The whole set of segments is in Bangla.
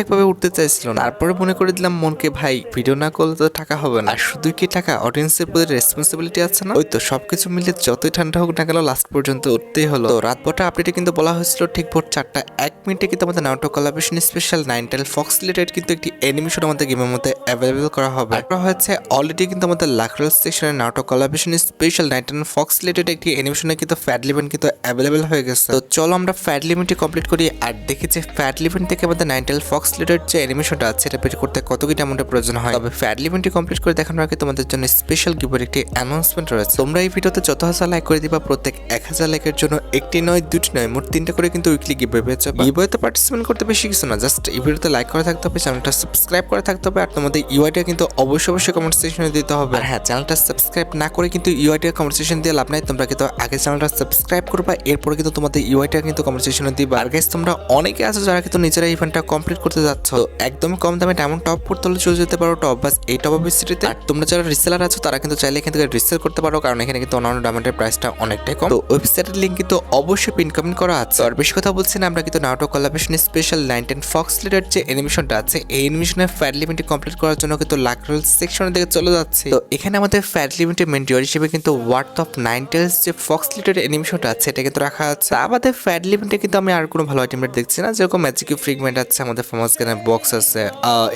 ঠিকঠাকভাবে উঠতে চাইছিল না। তারপরে মনে করে দিলাম মনকে, ভাই ভিডিও না করলে তো টাকা হবে না, আর শুধু কি টাকা, অডিয়েন্সের প্রতি রেসপন্সিবিলিটি আছে না। ওই তো সবকিছু মিলে যতই ঠান্ডা হোক না কেন লাস্ট পর্যন্ত উঠতেই হলো। তো রাত 12টা আপডেটে কিন্তু বলা হয়েছিল ঠিক ভোর 4টা 1 মিনিটে কিন্তু আমাদের নাউটো কোলাবরেশন স্পেশাল নাইনটেল ফক্স রিলেটেড কিন্তু একটি অ্যানিমেশন আমাদের গেমের মধ্যে অ্যাভেলেবল করা হবে। আর করা হয়েছে অলরেডি কিন্তু আমাদের লাকরাল সেকশনে নাউটো কোলাবরেশন স্পেশাল নাইনটেল ফক্স রিলেটেড একটি অ্যানিমেশনে কিন্তু ফ্যাট লিভেন্ট কিন্তু অ্যাভেলেবল হয়ে গেছে। তো চলো আমরা ফ্যাট লিভেন্টটি কমপ্লিট করি আর দেখি যে ফ্যাট লিভেন্ট থেকে আমাদের নাইনটেল ফক্স রিলেটেড যে অ্যানিমেশনটা আছে এটা বের করতে কত কি অ্যামাউন্টের প্রয়োজন হয়। তবে ফ্যাট লিভেন্টটি কমপ্লিট করে দেখানোর আগে তোমাদের জন্য স্পেশাল গিভের একটি অ্যানাউন্সমেন্ট রয়েছে। তোমরা এই ভিডিওতে যত হাজার লাইক করে দিবা প্রত্যেক 1000 লাইকের জন্য একটি নয় দুটি নয় মোট 3টা করে কিন্তু উইকলি গিভওয়ে পেয়ে যাবে। গিভওয়েতে পার্টিসিপেট করতে বেশি কিছু না, জাস্ট এই ভিডিওতে লাইক করা থাকতে হবে, চ্যানেলটা সাবস্ক্রাইব করা থাকতে হবে, আর তোমাদের ইউআইটা কিন্তু অবশ্যই কমেন্ট সেকশনে দিতে হবে। আর হ্যাঁ, চ্যানেলটা সাবস্ক্রাইব না করে কিন্তু ইউআইটা কমেন্ট সেকশন দিয়ে লাভ নাই। তোমরা কিন্তু আগে চ্যানেলটা সাবস্ক্রাইব করবা, এরপরে কিন্তু তোমাদের ইউআইটা কিন্তু কমেন্ট সেকশনে দিবা। আর গাইস তোমরা অনেকে আছো যারা কিন্তু নিজেরা ইভেন্টটা কমপ্লিট করতে যাচ্ছ, একদম কম দামে ডায়মন্ড টপ করতে হলে চলে যেতে পারো টপ বাস এই টপ সিটিতে। আর তোমরা যারা রিসেলার আছো তারা কিন্তু চাইলে এখান থেকে রিসেল করতে পারো, কারণ এখানে কিন্তু অন্যান্য ডায়মন্ডের প্রাইসটা অনেকটাই কম। তো ওয়েবসাইটের লিংক কিন্তু অবশ্যই পিন কমেন্ট করা আছে। আর বেশি কথা বলছি না, আমরা কিন্তু নাউটো কোলাবরেশন স্পেশাল নাইনটেল ফক্স রিলেটেড যে অ্যানিমেশনটা আছে এই অ্যানিমেশনের ফ্যাট লিমিটটি কমপ্লিট করার জন্য কিন্তু লাকরাল সেকশনের দিকে চলে যাচ্ছে। তো এখানে আমাদের ফ্যাট লিমিটের মেন ডিওর হিসেবে কিন্তু ওয়ার্থ অফ নাইনটেলস যে ফক্স রিলেটেড অ্যানিমেশনটা আছে এটা কিন্তু রাখা আছে। আমাদের ফ্যাট লিমিটে কিন্তু আমি আর কোনো ভালো আইটেম দেখছি না, যেরকম ম্যাজিক ফ্রিগমেন্ট আছে, আমাদের ফেমাস গানের বক্স আছে,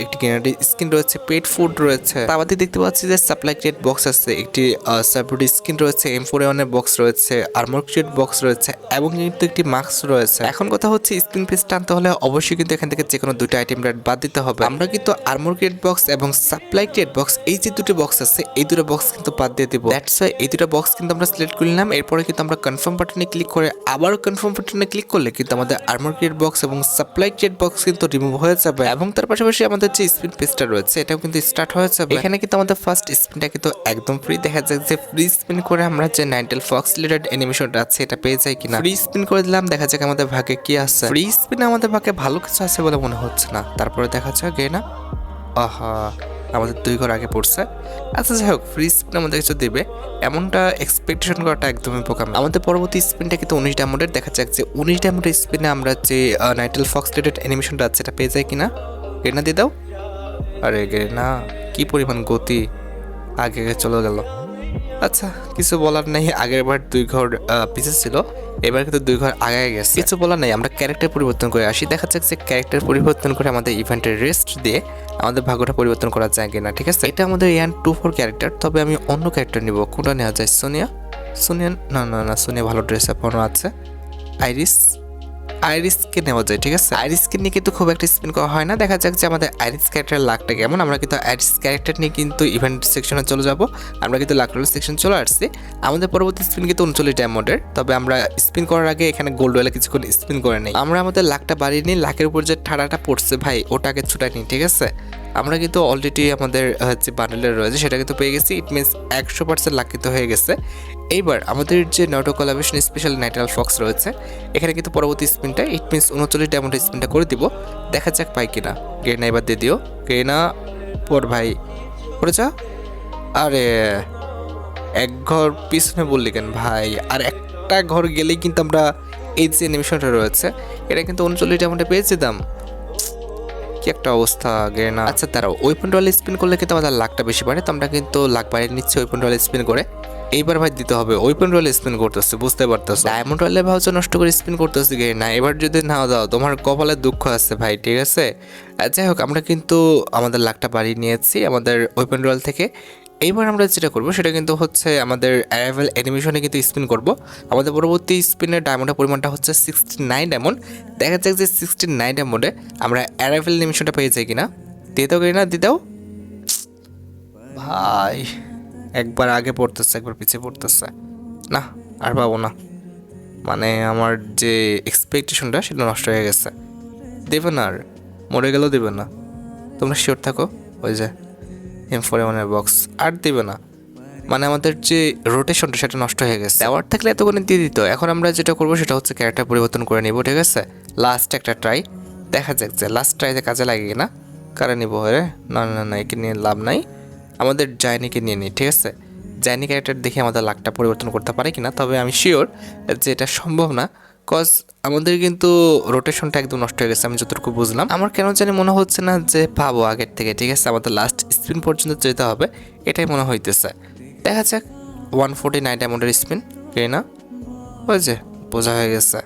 একটি গ্রেনেড স্কিন রয়েছে, পেট ফুড রয়েছে, আমাদের দেখতে পাচ্ছি যে সাপ্লাই ক্রিয়েট বক্স আছে, একটি সাবরুড স্কিন রয়েছে, M4A1 এর বক্স রয়েছে, আর্মর ক্রিয়েট বক্স রয়েছে এবং কিন্তু একটি মাস্ক রয়েছে। এখন কথা হচ্ছে স্ক্রিন পেজ টানতে হলে অবশ্যই কিন্তু এখান থেকে যে কোনো দুটো আইটেম রেট বাদ দিতে হবে। আমরা কিন্তু আর্মর ক্রিয়েট বক্স এবং সাপ্লাই ক্রিয়েট বক্স এই যে দুটো বক্স আছে এই দুটো বক্স কিন্তু বাদ দিয়ে দিব। দ্যাটস ওয়াই এই দুটো বক্স কিন্তু আমরা সিলেক্ট করে নিলাম। এরপরে কিন্তু আমরা কনফার্ম বাটনে ক্লিক করে আবারও কনফার্ম বাটনে ক্লিক করলে কিন্তু আমাদের আর্মর ক্রিয়েট বক্স এবং সাপ্লাই ক্রিয়েট বক্স কিন্তু রিমুভ হয়ে যাবে এবং তার পাশাপাশি আমাদের যে স্পিন পেজটা রয়েছে এটাও কিন্তু স্টার্ট হয়ে যাবে। এখানে কিন্তু আমাদের ফার্স্ট স্পিনটা কিন্তু একদম ফ্রি। দেখা যাক যে ফ্রি স্পিন করে আমরা যে নাইনটেল ফক্স রিলেটেড অ্যানিমেশনটা আছে এটা পেয়ে যাই কিনা। ফ্রি স্পিন করে দিলাম, দেখা যাক আমাদের ভাগে কি আছে। ফ্রি স্পিনে আমাদের ভাগে ভালো কিছু আছে বলে মনে হচ্ছে না। তারপরে দেখা যাক গে না, আহা আমাদের 2 ঘর আগে পড়ছে। আচ্ছা যাই হোক, ফ্রি স্পিন আমাদের কিছু দেবে এমনটা এক্সপেকটেশন করাটা একদমই বোকামি। আমাদের পরবর্তী স্পিনটা কিন্তু 19 ডায়মন্ডের। দেখা যাক যে 19 ডায়মন্ডের স্পিনে আমরা যে নাইনটেল ফক্স রিলেটেড অ্যানিমেশনটা আছে এটা পেয়ে যাই কিনা। গেনা দিয়ে দাও। আরে গেনা কি পরিমাণ গতি, আগে চলে গেল। আচ্ছা কিছু বলার নেই, আগের বার 2 ঘর পিছিয়ে ছিল, এবার কিন্তু 2 ঘর আগায় গেছে। কিছু বলার নেই, আমরা ক্যারেক্টার পরিবর্তন করে আসি। দেখা যাক যে ক্যারেক্টার পরিবর্তন করে আমাদের ইভেন্টের রেস্ট দিয়ে আমাদের ভাগ্যটা পরিবর্তন করা যায় কিনা। ঠিক আছে, এটা আমাদের ইয়ান 2-4 ক্যারেক্টার, তবে আমি অন্য ক্যারেক্টার নিব। কোনটা নেওয়া যায়? সোনিয়া? সোনিয়া না সোনিয়া ভালো ড্রেস আপ আছে। আইরিসকে নেওয়া যায়। ঠিক আছে, আইরিসকে নিয়ে কিন্তু খুব একটা স্পিন করা হয় না। দেখা যাক যে আমাদের আইরিস ক্যারেক্টার লাকটা কেমন। আমরা কিন্তু আইরিস ক্যারেক্টার নিয়ে কিন্তু ইভেন্ট সেকশনে চলে যাব। আমরা কিন্তু লাক রোল সেকশন চলে আসছি। আমাদের পরবর্তী স্পিন কিন্তু 39 ডায়মন্ডের। তবে আমরা স্পিন করার আগে এখানে গোল্ড ওয়েলে কিছুক্ষণ স্পিন করে নেই। আমরা আমাদের লাকটা বাড়িয়ে নিই। লাকের উপর যে ঠাড়াটা পড়ছে ভাই ওটাকে ছুটাই নিই। ঠিক আছে, আমরা কিন্তু অলরেডি আমাদের যে বান্ডেলের রয়েছে সেটা কিন্তু পেয়ে গেছি। ইট মিনস 100% লাক কিন্তু হয়ে গেছে। এইবার আমাদের যে নাউটো কোলাবরেশন স্পেশাল নাইনটেল ফক্স রয়েছে এখানে কিন্তু পরবর্তী স্পিনটা ইট মিনস 39 ডায়মন্ডের স্পিনটা করে দিব। দেখা যাক পাই কিনা। গেনা এবার দিয়ে দিও। গেনা পর ভাই পড়ে যা। আরে এক ঘর পিছনে বললি কেন ভাই? আর একটা ঘর গেলেই কিন্তু আমরা এই যে অ্যানিমেশনটা রয়েছে এটা কিন্তু 39 ডায়মন্ডে পেয়েছি দাম। কি একটা অবস্থা গেনা। আচ্ছা তারাও ওয়েপন রয়েল স্পিন করলে কিন্তু আমাদের লাকটা বেশি বাড়ে, তো আমরা কিন্তু লাক বাড়িয়ে নিচ্ছি ওয়েপন রয়েল স্পিন করে। এইবার ভাই দিতে হবে। ওয়েপন রয়েল স্পিন করতেছে, বুঝতে পারতেছো। ডায়মন্ড রয়েলে ভাবছো নষ্ট করে স্পিন করতেছি না, এবার যদি না দাও তোমার কপালে দুঃখ আছে ভাই। ঠিক আছে, যাই হোক আমরা কিন্তু আমাদের লাকটা বাড়িয়ে নিয়েছি আমাদের ওয়েপন রয়েল থেকে। এইবার আমরা যেটা করবো সেটা কিন্তু হচ্ছে আমাদের অ্যারাইভেল অ্যানিমেশনে কিন্তু স্পিন করব। আমাদের পরবর্তী স্পিনের ডায়মন্ডের পরিমাণটা হচ্ছে 69 ডায়মন্ড। দেখা যাক যে 69 ডায়মন্ডে আমরা অ্যারাইভেল অ্যানিমেশনটা পেয়ে যাই কিনা। দিয়ে দাও কিনা, দিয়ে দাও ভাই। একবার আগে পড়তেছে একবার পিছিয়ে পড়তেছে, না আর পাবো না। মানে আমার যে এক্সপেকটেশনটা সেটা নষ্ট হয়ে গেছে। দেবে না, আর মরে গেলেও দেবে না। তোমরা শিওর থাকো। ওই যে M4A1 এর বক্স আর দেবে না, মানে আমাদের যে রোটেশনটা সেটা নষ্ট হয়ে গেছে। অ্যাওয়ার্ড থাকলে এতক্ষণে দিয়ে দিত। এখন আমরা যেটা করবো সেটা হচ্ছে ক্যারেক্টার পরিবর্তন করে নিব। ঠিক আছে, লাস্ট একটা ট্রাই। দেখা যাক যে লাস্ট ট্রাইতে কাজে লাগে কিনা। কারে নিবো? রে না একে নিয়ে লাভ নাই, আমাদের জাইনিকে নিয়ে নিই। ঠিক আছে, জাইনি ক্যারেক্টার দেখে আমাদের লাকটা পরিবর্তন করতে পারে কিনা। তবে আমি শিওর যে এটা সম্ভব না, কজ আমাদের কিন্তু রোটেশনটা একদম নষ্ট হয়ে গেছে, আমি যতটুকু বুঝলাম। আমার কেন জানি মনে হচ্ছে না যে পাবো আগের থেকে, ঠিক আছে, আমাদের লাস্ট স্পিন পর্যন্ত যেতে হবে, এটাই মনে হইতেছে। দেখা যাক 149 ডায়মন্ডের স্পিন, কে না ওই যে বোঝা হয়ে গেছে,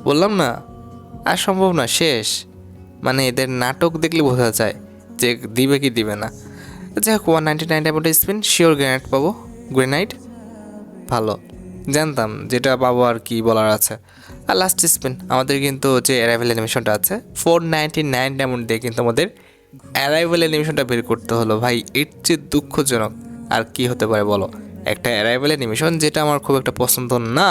বললাম না আর সম্ভব না, শেষ। মানে এদের নাটক দেখলে বোঝা যায় যে দিবে কি দিবে না। যাই হোক 199 ডায়মন্ডের স্পিন, শিওর গ্রেনাইট পাবো। গ্রেনাইট ভালো, জানতাম যেটা পাবো আর কি বলার আছে। আর লাস্ট স্পিন আমাদের কিন্তু যে অ্যারাইভেল অ্যানিমেশনটা আছে 499 ডায়মন্ড দিয়ে কিন্তু আমাদের অ্যারাইভেল অ্যানিমেশনটা বের করতে হলো। ভাই এর চেয়ে দুঃখজনক আর কি হতে পারে বলো। একটা অ্যারাইভেল অ্যানিমেশন যেটা আমার খুব একটা পছন্দ না,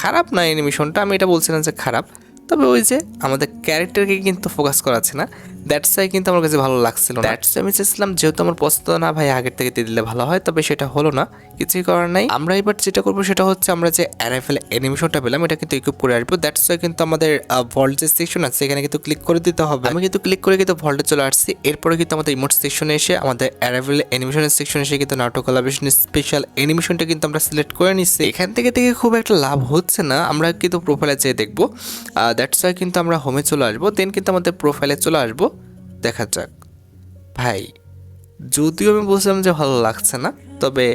খারাপ না অ্যানিমেশনটা, আমি এটা বলছি না যে খারাপ, তবে ওই যে আমাদের ক্যারেক্টারকে কিন্তু ফোকাস করাচ্ছে না, দ্যাটস ওয়াই কিন্তু আমার কাছে ভালো লাগছিল না। দ্যাটস আমি চেয়েছিলাম যেহেতু আমার পছন্দ না ভাই আগের থেকে দিয়ে দিলে ভালো হয়, তবে সেটা হলো না, কিছুই করার নাই। আমরা এবার যেটা করবো সেটা হচ্ছে আমরা যে অ্যারাইভেল অ্যানিমেশনটা পেলাম এটা কিন্তু ইকুইপ করে আসবো। দ্যাটস ওয়াই কিন্তু আমাদের ভল্ট যে সেকশন আছে এখানে কিন্তু ক্লিক করে দিতে হবে। আমি কিন্তু ক্লিক করে কিন্তু ভল্টে চলে আসছি। এরপরে কিন্তু আমাদের ইমোট সেকশনে এসে আমাদের অ্যারাইভেল অ্যানিমেশনের সেকশনে এসে কিন্তু নাটক কোলাবরেশন স্পেশাল অ্যানিমেশনটা কিন্তু আমরা সিলেক্ট করে নিচ্ছি। এখান থেকে খুব একটা লাভ হচ্ছে না, আমরা কিন্তু প্রোফাইলে যেয়ে দেখবো। দ্যাটস ওয়াই কিন্তু আমরা হোমে চলে আসবো, দেন কিন্তু আমাদের প্রোফাইলে চলে আসবো। দেখা যাক ভাই, যদিও আমি বলছিলাম যে ভালো লাগছে না, তবে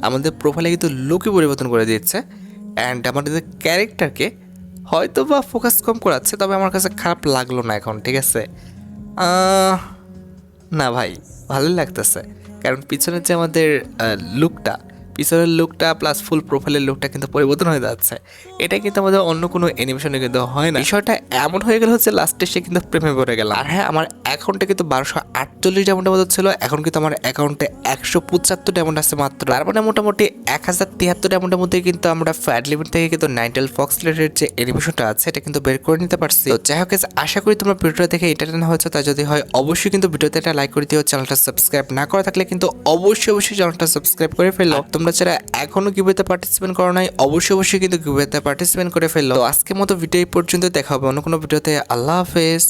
আমাদের প্রোফাইলে কিন্তু লুকই পরিবর্তন করে দিচ্ছে অ্যান্ড আমাদের ক্যারেক্টারকে হয়তো বা ফোকাস কম করাচ্ছে, তবে আমার কাছে খারাপ লাগলো না এখন, ঠিক আছে। না ভাই ভালোই লাগতেছে, কারণ পিছনের যে আমাদের লুকটা, পিছনের লুকটা প্লাস ফুল প্রোফাইলের লুকটা কিন্তু পরিবর্তন হয়ে যাচ্ছে। এটা কিন্তু আমাদের অন্য কোনো অ্যানিমেশনে কিন্তু হয় না। বিষয়টা এমন হয়ে গেল হচ্ছে লাস্টে সে কিন্তু প্রেমে পড়ে গেল। আর হ্যাঁ, আমার অ্যাকাউন্টে কিন্তু 1248 ডায়মন্ডের মতো ছিল, এখন কিন্তু আমার অ্যাকাউন্টে 175 ডায়মন্ড আছে মাত্র। তার মানে মোটামুটি 1073 ডায়মন্ডের মধ্যে কিন্তু আমরা ফ্যাট লিমিট থেকে কিন্তু নাইটেল ফক্স রিলেটেড যে অ্যানিমেশনটা আছে এটা কিন্তু বের করে নিতে পারছি। তো যাই হোক, আশা করি তোমরা ভিডিওটা দেখে এন্টারটেইন হয়েছে। তাই যদি হয় অবশ্যই কিন্তু ভিডিওতে একটা লাইক করে দিও, চ্যানেলটা সাবস্ক্রাইব না করা থাকলে কিন্তু অবশ্যই চ্যানেলটা সাবস্ক্রাইব করে ফেলো। তোমরা যারা এখনো গিভওয়েতে পার্টিসিপেট করো নাই অবশ্যই কিন্তু গিভওয়েতে পার্টিসিপেট করে ফেলো। তো আজকের মতো ভিডিও এই পর্যন্ত, দেখা হবে অন্য কোনো ভিডিওতে। আল্লাহ হাফেজ।